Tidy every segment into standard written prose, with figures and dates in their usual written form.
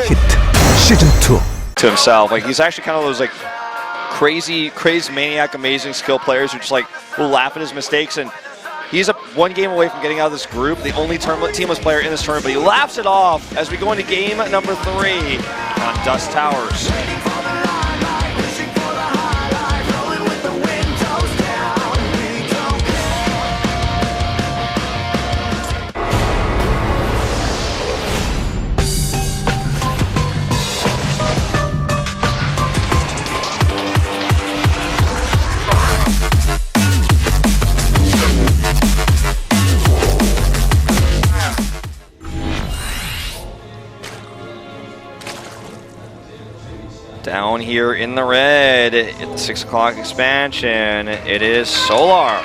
Hit Season 2. To himself, like he's actually kind of those like crazy maniac, amazing skill players who just like will laugh at his mistakes, and he's one game away from getting out of this group, the only teamless player in this tournament, but he laughs it off as we go into game number 3 on Dust Towers. Down here in the red, it's 6 o'clock expansion. It is Solar.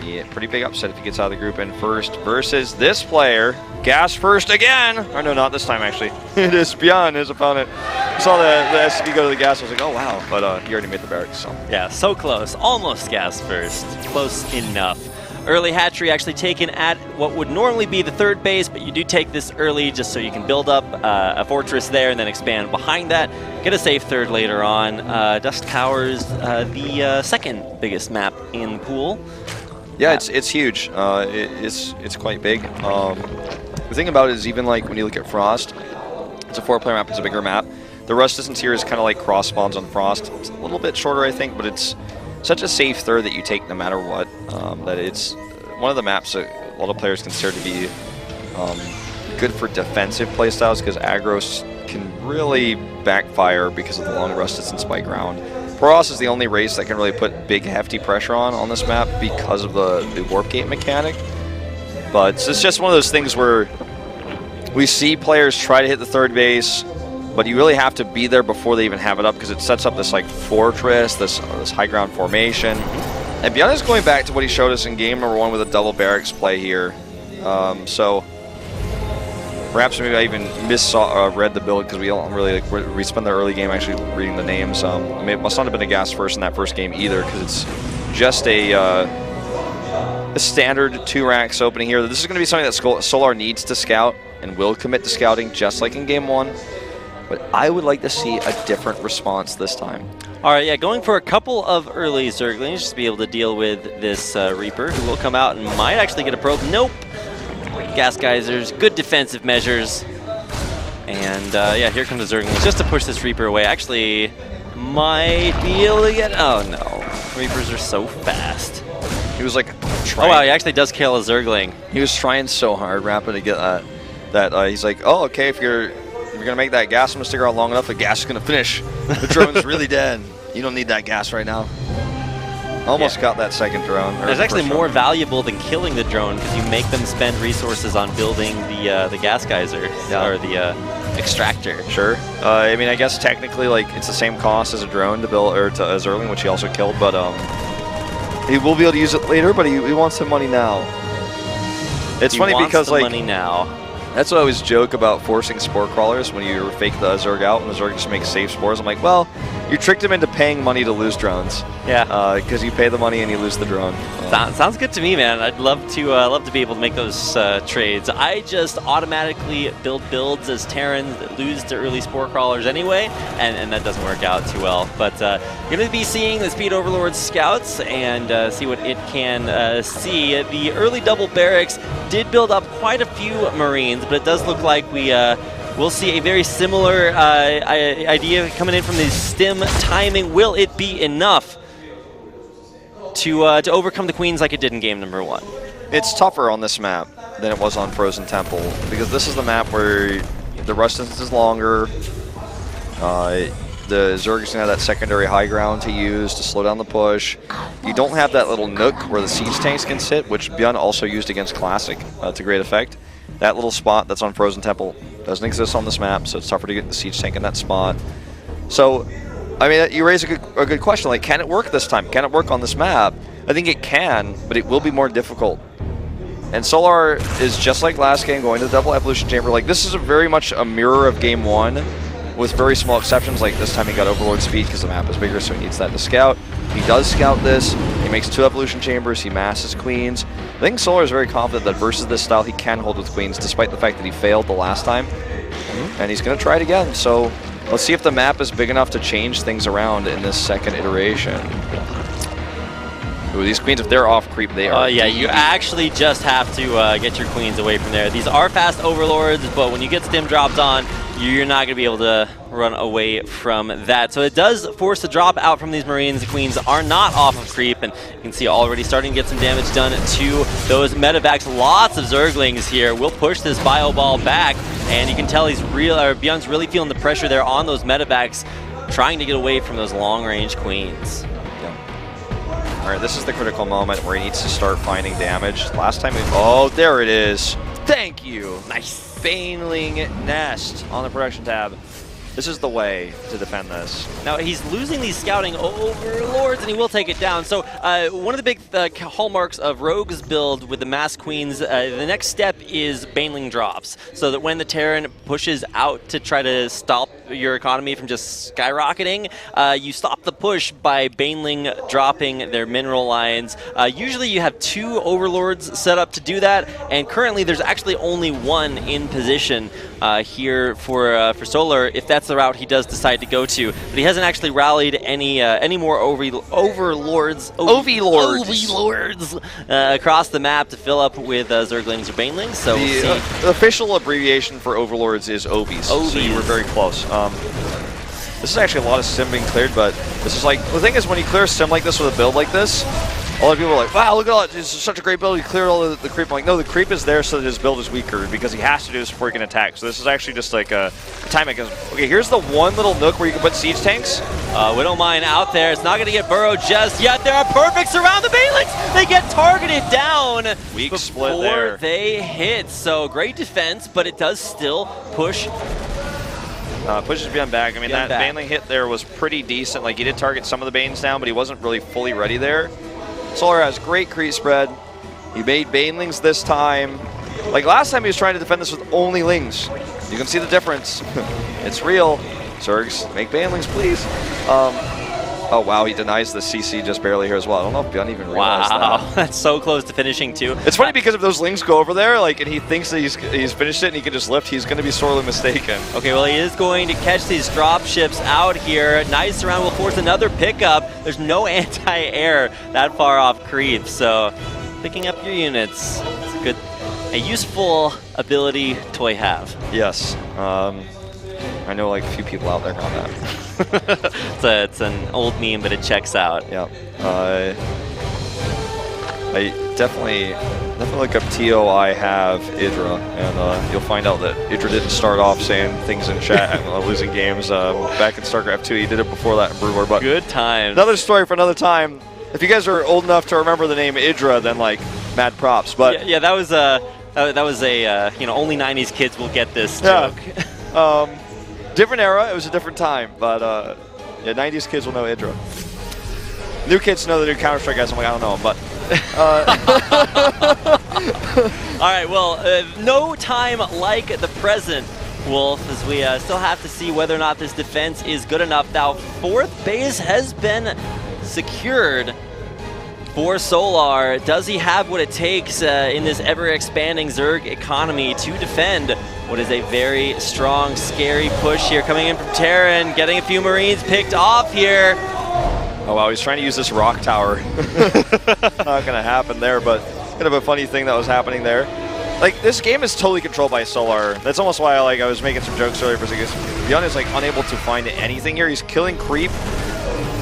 Yeah, pretty big upset if he gets out of the group in first versus this player. Gas first again. Or no, not this time actually. It is ByuN, his opponent. I saw the SCP go to the gas. I was like, oh wow, but he already made the barracks. So. Yeah, so close. Almost gas first. Close enough. Early hatchery actually taken at what would normally be the third base, but you do take this early just so you can build up a fortress there and then expand behind that. Get a safe third later on. Dust Towers, the second biggest map in the pool. Yeah, it's huge. It's quite big. The thing about it is even like when you look at Frost, it's a 4-player map, it's a bigger map. The rust distance here is kind of like cross spawns on Frost. It's a little bit shorter, I think, but it's such a safe third that you take no matter what, that it's one of the maps that a lot of players consider to be good for defensive playstyles because aggros can really backfire because of the long rust distance by ground. Poros is the only race that can really put big hefty pressure on this map because of the warp gate mechanic. But it's just one of those things where we see players try to hit the third base, but you really have to be there before they even have it up because it sets up this like fortress, this high ground formation. And ByuN is going back to what he showed us in game number 1 with a double barracks play here. So perhaps maybe I even read the build because we don't really we spend the early game actually reading the names. I mean, it must not have been a gas first in that first game either because it's just a standard 2-racks opening here. This is going to be something that Solar needs to scout and will commit to scouting just like in game 1. But I would like to see a different response this time. All right, yeah, going for a couple of early Zerglings just to be able to deal with this Reaper, who will come out and might actually get a probe. Nope. Gas geysers, good defensive measures. And yeah, here comes the Zerglings just to push this Reaper away. Actually, might be able to get... Oh, no. Reapers are so fast. He was like trying... Oh, wow, he actually does kill a Zergling. He was trying so hard, Rapid, to get that. He's like, oh, okay, if you're going to make that gas, I'm going to stick around long enough, the gas is going to finish. The drone's really dead. You don't need that gas right now. Almost got that second drone. It's actually more valuable than killing the drone because you make them spend resources on building the gas geyser or the extractor. Sure. I mean, I guess technically, like, it's the same cost as a drone to build, or to Zergling, which he also killed, but he will be able to use it later, but he wants some money now. It's funny because, like, money now. That's what I always joke about forcing spore crawlers when you fake the Zerg out and the Zerg just makes safe spores. I'm like, well, you tricked him into paying money to lose drones. Yeah. Because you pay the money and you lose the drone. Sounds good to me, man. I'd love to be able to make those trades. I just automatically build builds as Terrans that lose to early spore crawlers anyway, and that doesn't work out too well. But you're going to be seeing the Speed Overlord scouts and see what it can see. The early double barracks did build up quite a few Marines, but it does look like we'll see a very similar idea coming in from the stim timing. Will it be enough to overcome the Queens like it did in game number 1? It's tougher on this map than it was on Frozen Temple because this is the map where the rust distance is longer. The Zerg is going to have that secondary high ground to use to slow down the push. You don't have that little nook where the siege tanks can sit, which ByuN also used against Classic to great effect. That little spot that's on Frozen Temple doesn't exist on this map, so it's tougher to get the siege tank in that spot. So, I mean, you raise a good question. Like, can it work this time? Can it work on this map? I think it can, but it will be more difficult. And Solar is just like last game, going to the double evolution chamber. Like, this is very much a mirror of game 1, with very small exceptions. Like this time he got Overlord speed because the map is bigger, so he needs that to scout. He does scout this. He makes 2 evolution chambers, he masses queens. I think Solar is very confident that versus this style he can hold with queens, despite the fact that he failed the last time. And he's going to try it again. So let's see if the map is big enough to change things around in this second iteration. Ooh, these queens, if they're off creep, they are. Yeah, you actually just have to get your queens away from there. These are fast overlords, but when you get stim dropped on, you're not going to be able to run away from that. So it does force the drop out from these Marines. The queens are not off of creep, and you can see already starting to get some damage done to those medevacs. Lots of Zerglings here will push this bio ball back, and you can tell ByuN's really feeling the pressure there on those medevacs, trying to get away from those long-range queens. All right, this is the critical moment where he needs to start finding damage. Last time oh, there it is. Thank you. Nice. Baneling Nest on the production tab. This is the way to defend this. Now, he's losing these scouting overlords, and he will take it down. So one of the big hallmarks of Rogue's build with the Mass Queens, the next step is Baneling drops, so that when the Terran pushes out to try to stop your economy from just skyrocketing, you stop the push by Baneling dropping their mineral lines. Usually you have 2 overlords set up to do that, and currently there's actually only 1 in position here for Solar, if that's the route he does decide to go to. But he hasn't actually rallied any more overlords across the map to fill up with Zerglings or Banelings. So the official abbreviation for overlords is Ovies. So you were very close. This is actually a lot of sim being cleared, but this is like, the thing is when you clear sim like this with a build like this, a lot of people are like, wow, look at all that, this is such a great build, you cleared all the creep. I'm like, no, the creep is there so that his build is weaker, because he has to do this before he can attack. So this is actually just like a time mechanism. Okay, here's the one little nook where you can put siege tanks. Widow Mine out there. It's not going to get burrowed just yet. There are perfects around the Banelings. They get targeted down Weak split there. before they hit. So great defense, but it does still push. Pushes ByuN back. I mean, that Baneling hit there was pretty decent. Like, he did target some of the Banes down, but he wasn't really fully ready there. Solar has great creep spread. He made Banelings this time. Like, last time he was trying to defend this with only Lings. You can see the difference. It's real. Zergs, make Banelings, please. Oh, wow, he denies the CC just barely here as well. I don't know if ByuN even realized that. Wow, that's so close to finishing, too. It's funny because if those Lings go over there, like, and he thinks that he's finished it and he can just lift, he's going to be sorely mistaken. Okay, well, he is going to catch these drop ships out here. Nice round will force another pickup. There's no anti-air that far off creep, so picking up your units, it's a useful ability to have. Yes. I know like a few people out there on that. It's an old meme, but it checks out. Yeah. I definitely look up TOI have Idra, and you'll find out that Idra didn't start off saying things in chat and losing games. Back in StarCraft 2, he did it before that in Brood War. But good times. Another story for another time. If you guys are old enough to remember the name Idra, then like mad props. But yeah, that was a you know, only 90s kids will get this joke. Different era, it was a different time, but yeah, 90s kids will know Idra. New kids know the new Counter-Strike guys. I'm like, I don't know them, but. All right, well, no time like the present, Wolf, as we still have to see whether or not this defense is good enough. Now, 4th base has been secured for Solar. Does he have what it takes in this ever-expanding Zerg economy to defend what is a very strong, scary push here coming in from Terran, getting a few Marines picked off here. Oh wow, he's trying to use this rock tower. Not gonna happen there, but kind of a funny thing that was happening there. Like, this game is totally controlled by Solar. That's almost why I was making some jokes earlier for a second. ByuN is like unable to find anything here. He's killing creep.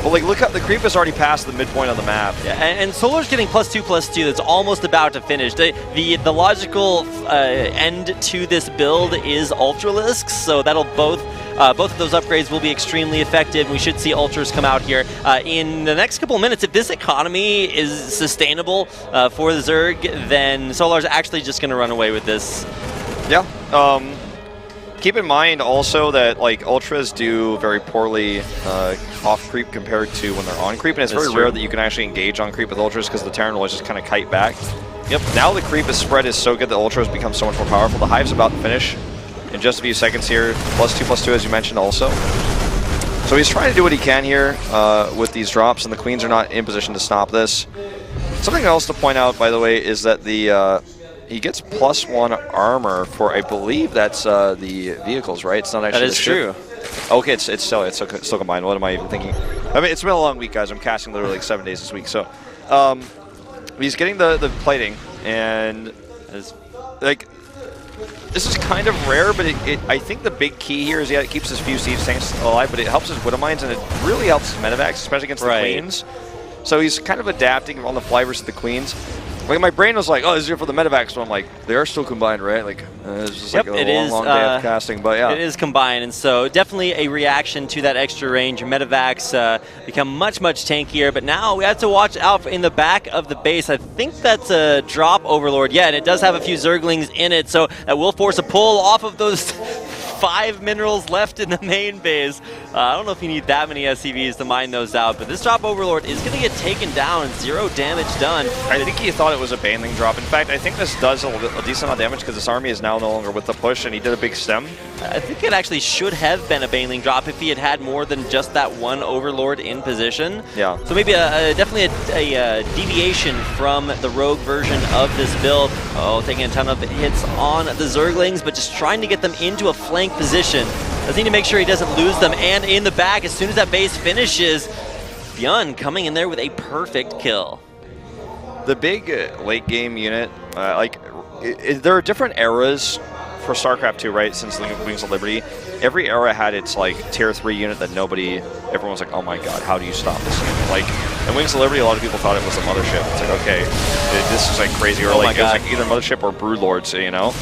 But like, look at the creep is already past the midpoint of the map. Yeah, and Solar's getting +2/+2. That's almost about to finish. The logical end to this build is Ultralisks, so that'll both of those upgrades will be extremely effective. We should see Ultras come out here in the next couple of minutes. If this economy is sustainable for the Zerg, then Solar's actually just going to run away with this. Yeah. Keep in mind also that like Ultras do very poorly off creep compared to when they're on creep, and it's very rare that you can actually engage on creep with Ultras because the Terran will just kind of kite back. Yep. Now the creep spread is so good that Ultras become so much more powerful. The Hive's about to finish in just a few seconds here. +2/+2 as you mentioned also. So he's trying to do what he can here with these drops, and the Queens are not in position to stop this. Something else to point out, by the way, is that the he gets +1 armor for, I believe that's the vehicles, right? It's not actually. That is true. Okay, it's still combined. What am I even thinking? I mean, it's been a long week, guys. I'm casting literally like 7 days this week, so he's getting the plating, and like this is kind of rare, but I think the big key here is, yeah, it keeps his few siege tanks alive, but it helps his Widow Mines, and it really helps his medevacs, especially against the Queens. So he's kind of adapting on the fly versus the Queens. Like, my brain was like, oh, this is here for the medevacs, so I'm like, they are still combined, right? Like, it's just like a long day of casting, but yeah. It is combined, and so definitely a reaction to that extra range. Your medevacs become much tankier, but now we have to watch out in the back of the base. I think that's a drop overlord. Yeah, and it does have a few Zerglings in it, so that will force a pull off of those 5 minerals left in the main base. I don't know if you need that many SCVs to mine those out, but this drop overlord is going to get taken down. 0 damage done. I think he thought it was a Baneling drop. In fact, I think this does a decent amount of damage because this army is now no longer with the push, and he did a big stem. I think it actually should have been a Baneling drop if he had had more than just that one overlord in position. Yeah. So maybe definitely a deviation from the rogue version of this build. Oh, taking a ton of hits on the Zerglings, but just trying to get them into a flank position. Does need to make sure he doesn't lose them, and in the back, as soon as that base finishes, ByuN coming in there with a perfect kill. The big late game unit, there are different eras for StarCraft 2, right? Since Wings of Liberty, every era had its like tier 3 unit that everyone was like, oh my god, how do you stop this unit? Like in Wings of Liberty, a lot of people thought it was a mothership. It's like, okay, this is like crazy, or like it was like either mothership or broodlords, you know.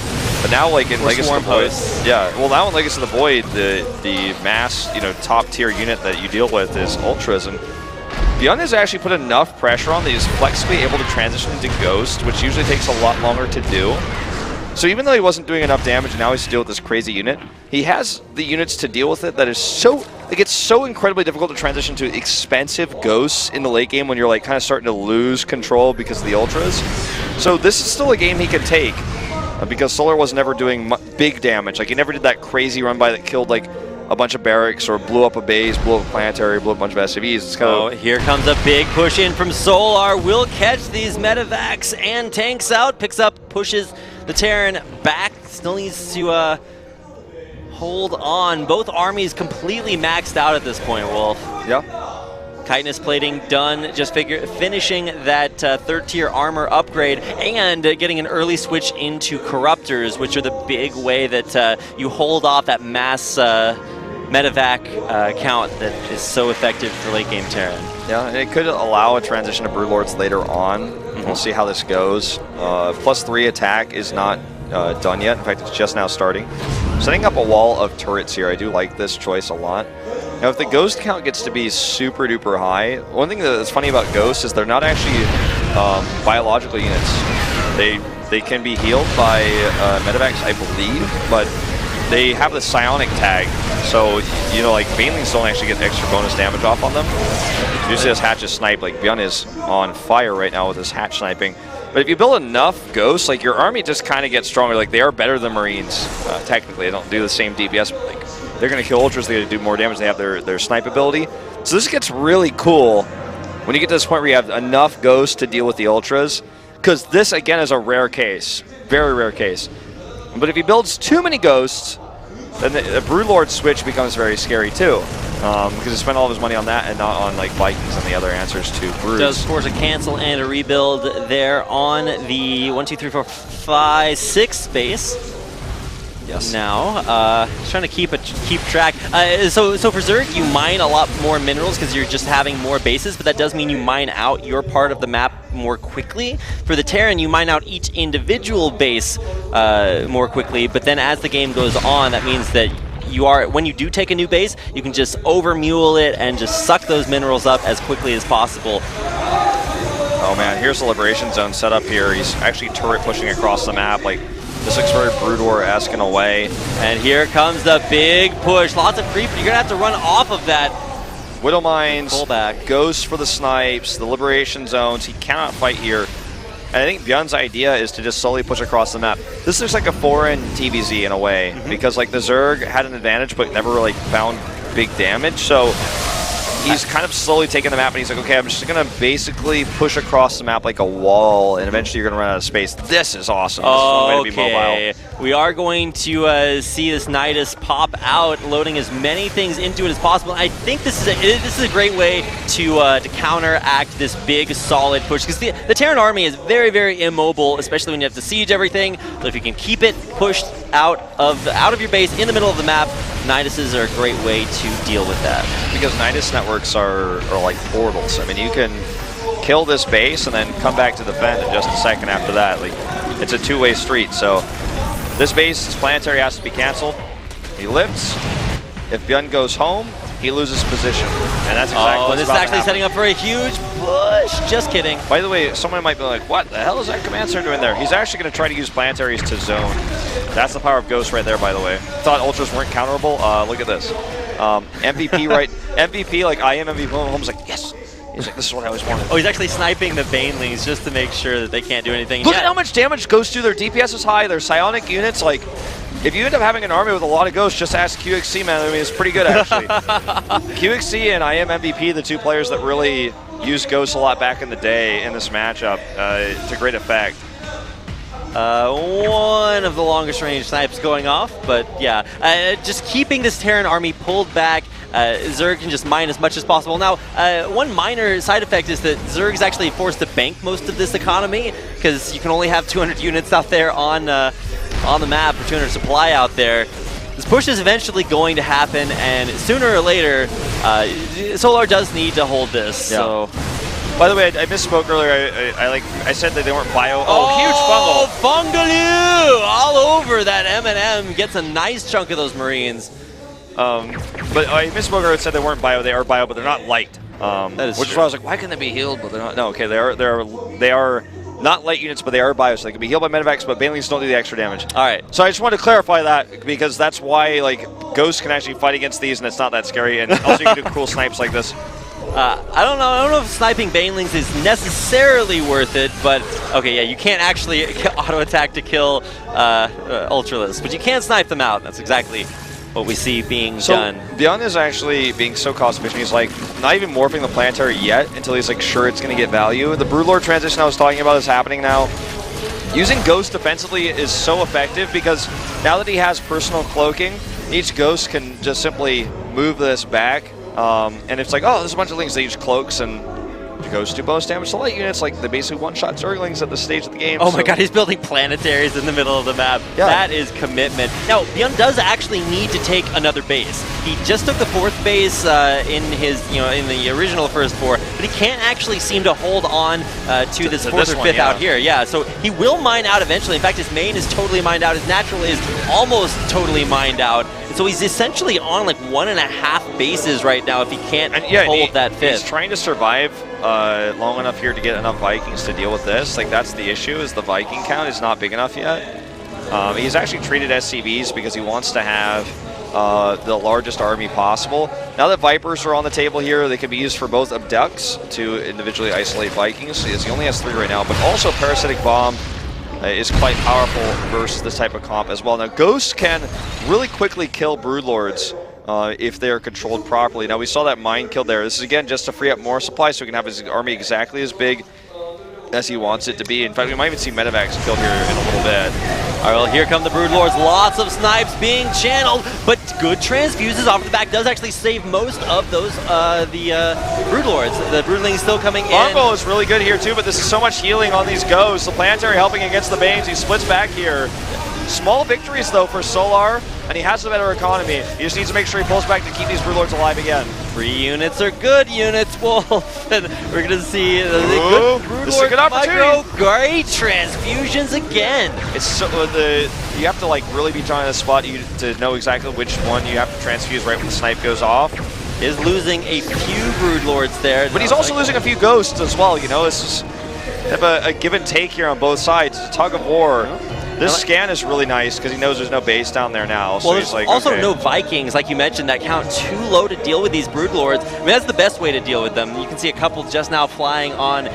But now, like in Legacy of the Void, yeah. Well, now in Legacy of the Void, the mass, top tier unit that you deal with is Ultras, and ByuN has actually put enough pressure on that he's flexibly able to transition into Ghost, which usually takes a lot longer to do. So even though he wasn't doing enough damage, and now he's to deal with this crazy unit, he has the units to deal with it that is so, it's so incredibly difficult to transition to expensive Ghosts in the late game when you're like kind of starting to lose control because of the Ultras. So this is still a game he can take. Because Solar was never doing big damage. Like, he never did that crazy run by that killed, like, a bunch of barracks or blew up a base, blew up a planetary, blew up a bunch of SCVs. It's kind of... here comes a big push in from Solar. Will catch these medevacs and tanks out. Picks up, pushes the Terran back. Still needs to hold on. Both armies completely maxed out at this point, Wolf. Yeah. Chitinous plating done, just finishing that 3rd tier armor upgrade and getting an early switch into Corruptors, which are the big way that you hold off that mass medevac count that is so effective for late game Terran. Yeah, and it could allow a transition to Broodlords later on. We'll see how this goes. +3 attack is not done yet. In fact, it's just now starting. Setting up a wall of turrets here, I do like this choice a lot. Now, if the Ghost count gets to be super duper high, one thing that's funny about Ghosts is they're not actually biological units. They can be healed by medevacs, I believe, but they have the psionic tag. So, like Banelings don't actually get extra bonus damage off on them. Usually this hatch is sniped. Like ByuN is on fire right now with his hatch sniping. But if you build enough Ghosts, like your army just kind of gets stronger. Like they are better than Marines, technically. They don't do the same DPS, but like they're going to kill Ultras, they're going to do more damage, they have their snipe ability. So this gets really cool when you get to this point where you have enough Ghosts to deal with the Ultras, because this, again, is a rare case. Very rare case. But if he builds too many Ghosts, then the Broodlord switch becomes very scary too, because he spent all of his money on that and not on like Vikings and the other answers to Broods. Does force a cancel and a rebuild there on the 1, 2, 3, 4, 5, 6 base. Yes. Now, trying to keep track. So for Zerg, you mine a lot more minerals because you're just having more bases, but that does mean you mine out your part of the map more quickly. For the Terran, you mine out each individual base more quickly, but then as the game goes on, that means that when you do take a new base, you can just over-mule it and just suck those minerals up as quickly as possible. Oh man, here's the Liberation Zone set up here. He's actually turret pushing across the map. Like, this looks very Brood War-esque in a way. And here comes the big push. Lots of creep, but you're going to have to run off of that. Widow Mines, pull back. Ghosts for the snipes, the Liberation Zones. He cannot fight here. And I think ByuN's idea is to just slowly push across the map. This looks like a foreign TVZ in a way, because like the Zerg had an advantage but never really found big damage. So he's kind of slowly taking the map, and he's like, okay, I'm just going to basically push across the map like a wall, and eventually you're going to run out of space. This is awesome. This is one way to be mobile. We are going to see this Nidus pop out, loading as many things into it as possible. I think this is a great way to counteract this big, solid push, because the Terran army is very, very immobile, especially when you have to siege everything. So if you can keep it pushed out of your base in the middle of the map, Niduses are a great way to deal with that. Because Nidus networks are like portals. I mean, you can kill this base and then come back to defend in just a second after that. Like, it's a two-way street. So this base, this planetary has to be canceled. He lives. If ByuN goes home, he loses position. And that's exactly what's this is actually setting up for a huge push. Just kidding. By the way, someone might be like, what the hell is that command center doing there? He's actually going to try to use planetaries to zone. That's the power of Ghost right there, by the way. Thought Ultras weren't counterable. Look at this. MVP, right? MVP, like I am MVP. Holmes like, yes. He's like, this is what I always wanted. Oh, he's actually sniping the Banelings just to make sure that they can't do anything. Look at how much damage Ghosts do. Their DPS is high. Their psionic units, like, if you end up having an army with a lot of Ghosts, just ask QXC, man. I mean, it's pretty good, actually. QXC and I am MVP, the two players that really used Ghosts a lot back in the day in this matchup, to great effect. One of the longest range snipes going off, but yeah, just keeping this Terran army pulled back. Zerg can just mine as much as possible. Now, one minor side effect is that Zerg is actually forced to bank most of this economy, because you can only have 200 units out there on the map, or 200 supply out there. This push is eventually going to happen, and sooner or later, Solar does need to hold this. Yeah. So. By the way, I misspoke earlier. I said that they weren't bio. Oh, huge fungal! Fungaloo! All over that M&M. Gets a nice chunk of those Marines. But I misspoke earlier. Said they weren't bio. They are bio, but they're not light. That is which true. is why I was like, why can they be healed? But they're not. No, okay, they are not light units, but they are bio, so they can be healed by medevacs, but Banelings don't do the extra damage. All right. So I just wanted to clarify that, because that's why like Ghosts can actually fight against these, and it's not that scary. And also you can do cool snipes like this. I don't know if sniping Banelings is necessarily worth it, but okay, yeah, you can't actually auto-attack to kill Ultralists, but you can snipe them out. That's exactly what we see being done. ByuN is actually being so cost-efficient. He's like not even morphing the planetary yet until he's like sure it's going to get value. The Broodlord transition I was talking about is happening now. Using Ghost defensively is so effective, because now that he has personal cloaking, each Ghost can just simply move this back. And it's like, oh, there's a bunch of things. They use cloaks, and the Ghosts do bonus damage to light units. Like, they basically one-shot Zerglings at the stage of the game. Oh my god, he's building planetaries in the middle of the map. Yeah. That is commitment. Now, ByuN does actually need to take another base. He just took the 4th base in his, in the original first 4, but he can't actually seem to hold on to this 4th or 5th out here. Yeah, so he will mine out eventually. In fact, his main is totally mined out. His natural is almost totally mined out. So he's essentially on like 1.5 bases right now if he can't hold that 5th. He's trying to survive long enough here to get enough Vikings to deal with this. Like, that's the issue, is the Viking count is not big enough yet. He's actually treated SCVs because he wants to have the largest army possible. Now that Vipers are on the table here, they can be used for both Abducts to individually isolate Vikings. He only has 3 right now, but also Parasitic Bomb is quite powerful versus this type of comp as well. Now, Ghosts can really quickly kill Broodlords if they are controlled properly. Now, we saw that mine kill there. This is, again, just to free up more supply so he can have his army exactly as big as he wants it to be. In fact, we might even see medevacs killed here in a little bit. All right, well, here come the Broodlords. Lots of snipes being channeled, but good transfuses off the back does actually save most of those, the Broodlords. The Broodlings still coming in. Longbow is really good here, too, but this is so much healing on these Ghosts. The Planetary helping against the Banes. He splits back here. Small victories, though, for Solar, and he has a better economy. He just needs to make sure he pulls back to keep these Broodlords alive again. 3 units are good units, Wolf. And we're going to see the good Broodlord. This is a good opportunity. Great transfusions again. It's so, you have to like really be trying to spot to know exactly which one you have to transfuse right when the snipe goes off. Is losing a few Broodlords there. But he's also losing a few Ghosts as well, This is have a give and take here on both sides. It's a tug of war. This scan is really nice because he knows there's no base down there now. So well, he's like, also okay. No Vikings, like you mentioned, that count too low to deal with these Broodlords. I mean, that's the best way to deal with them. You can see a couple just now flying on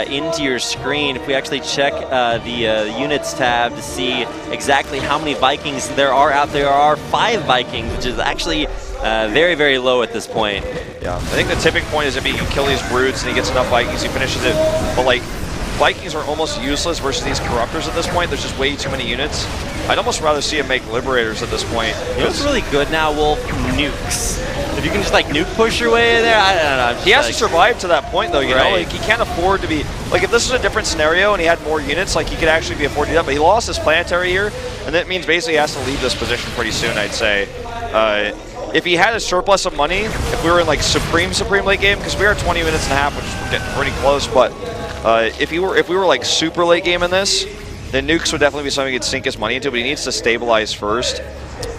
into your screen. If we actually check the units tab to see exactly how many Vikings there are out there, are 5 Vikings, which is actually very, very low at this point. Yeah, I think the tipping point is if he can kill these brutes and he gets enough Vikings, he finishes it. But like, Vikings are almost useless versus these corruptors at this point. There's just way too many units. I'd almost rather see him make liberators at this point. You know what's really good now, Wolf? Nukes. If you can just like nuke push your way in there, I don't know. He has to survive to that point though, you know? Like, he can't afford to be, like if this was a different scenario and he had more units, like he could actually be afforded to do that, but he lost his planetary here, and that means basically he has to leave this position pretty soon, I'd say. If he had a surplus of money, if we were in like supreme late game, because we are 20 minutes and a half, which is getting pretty close, but if we were like super late game in this, then nukes would definitely be something he'd sink his money into, but he needs to stabilize first.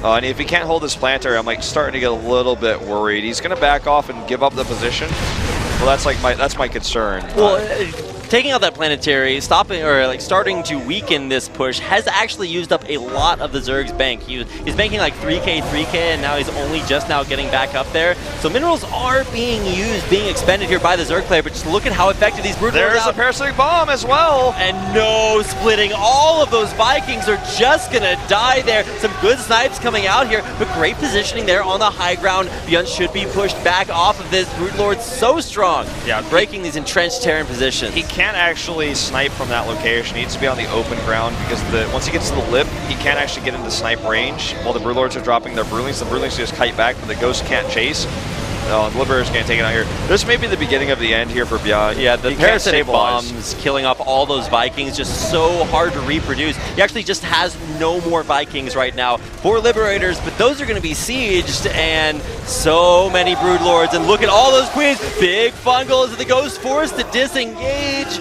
And if he can't hold his planetary, I'm like starting to get a little bit worried. He's going to back off and give up the position. Well, that's my concern. Well, taking out that planetary, stopping or like starting to weaken this push has actually used up a lot of the Zerg's bank. He's banking like 3K, and now he's only just now getting back up there. So minerals are being used, being expended here by the Zerg player, but just look at how effective these brute lords are. There's a parasitic bomb as well. And no splitting. All of those Vikings are just gonna die there. Some good snipes coming out here, but great positioning there on the high ground. ByuN should be pushed back off of this. Brute Lord so strong. Yeah, breaking these entrenched Terran positions. He can't actually snipe from that location. He needs to be on the open ground because once he gets to the lip, he can't actually get into snipe range. While the Broodlords are dropping their Broodlings, the Broodlings just kite back, but the Ghost can't chase. The Liberators can't take it out here. This may be the beginning of the end here for ByuN. Yeah, the parasitic bombs killing off all those Vikings, just so hard to reproduce. He actually just has no more Vikings right now for Liberators, but those are going to be sieged, and so many Broodlords. And look at all those Queens. Big fungal as the Ghost forced to disengage.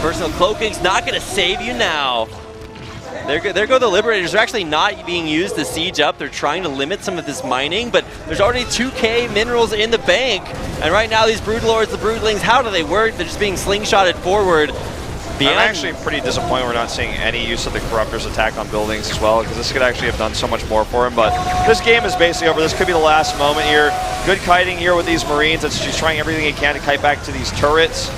Personal cloaking's not going to save you now. There go the Liberators. They're actually not being used to siege up. They're trying to limit some of this mining, but there's already 2K minerals in the bank. And right now these Broodlords, the Broodlings, how do they work? They're just being slingshotted forward. I'm actually pretty disappointed we're not seeing any use of the Corruptor's attack on buildings as well, because this could actually have done so much more for him. But this game is basically over. This could be the last moment here. Good kiting here with these Marines. It's just trying everything he can to kite back to these turrets.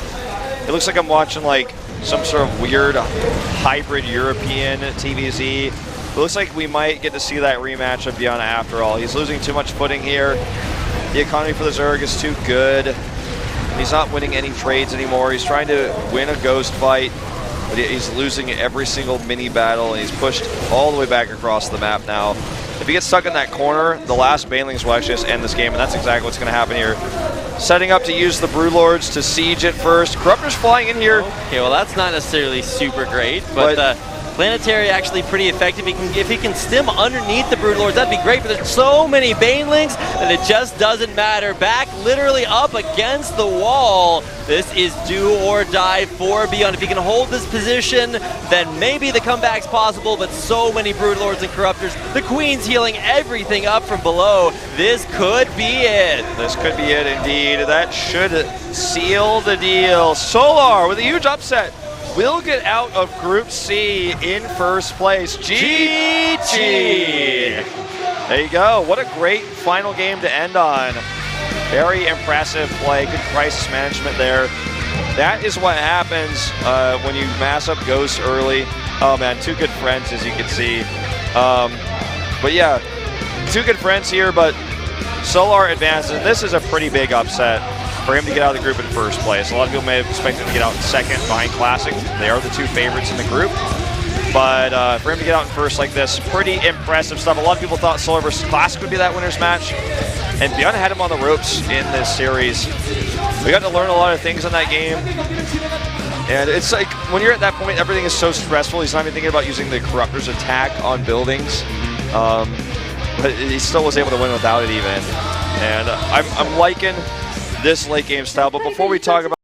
It looks like I'm watching like some sort of weird hybrid European TVZ. It looks like we might get to see that rematch of ByuN after all. He's losing too much footing here. The economy for the Zerg is too good. He's not winning any trades anymore. He's trying to win a ghost fight, but he's losing every single mini battle, and he's pushed all the way back across the map now. If he gets stuck in that corner, the last Banelings will actually just end this game, and that's exactly what's going to happen here. Setting up to use the Broodlords to siege it first. Corruptor's flying in here. Okay, well that's not necessarily super great, but Planetary actually pretty effective. If he can stim underneath the Broodlords, that'd be great, but there's so many Banelings that it just doesn't matter. Back literally up against the wall. This is do or die for ByuN. If he can hold this position, then maybe the comeback's possible, but so many Broodlords and Corruptors. The Queen's healing everything up from below. This could be it. This could be it indeed. That should seal the deal. Solar with a huge upset will get out of Group C in first place. GG! There you go. What a great final game to end on. Very impressive play. Good crisis management there. That is what happens when you mass up Ghosts early. Oh man, two good friends as you can see. But yeah, two good friends here, but Solar advances. And this is a pretty big upset for him to get out of the group in first place. A lot of people may have expected him to get out in second behind Classic. They are the two favorites in the group. But for him to get out in first like this, pretty impressive stuff. A lot of people thought Solar versus Classic would be that winner's match. And ByuN had him on the ropes in this series. We got to learn a lot of things in that game. And it's like, when you're at that point, everything is so stressful. He's not even thinking about using the Corruptor's attack on buildings. But he still was able to win without it even. And I'm liking this late game style. But before we talk about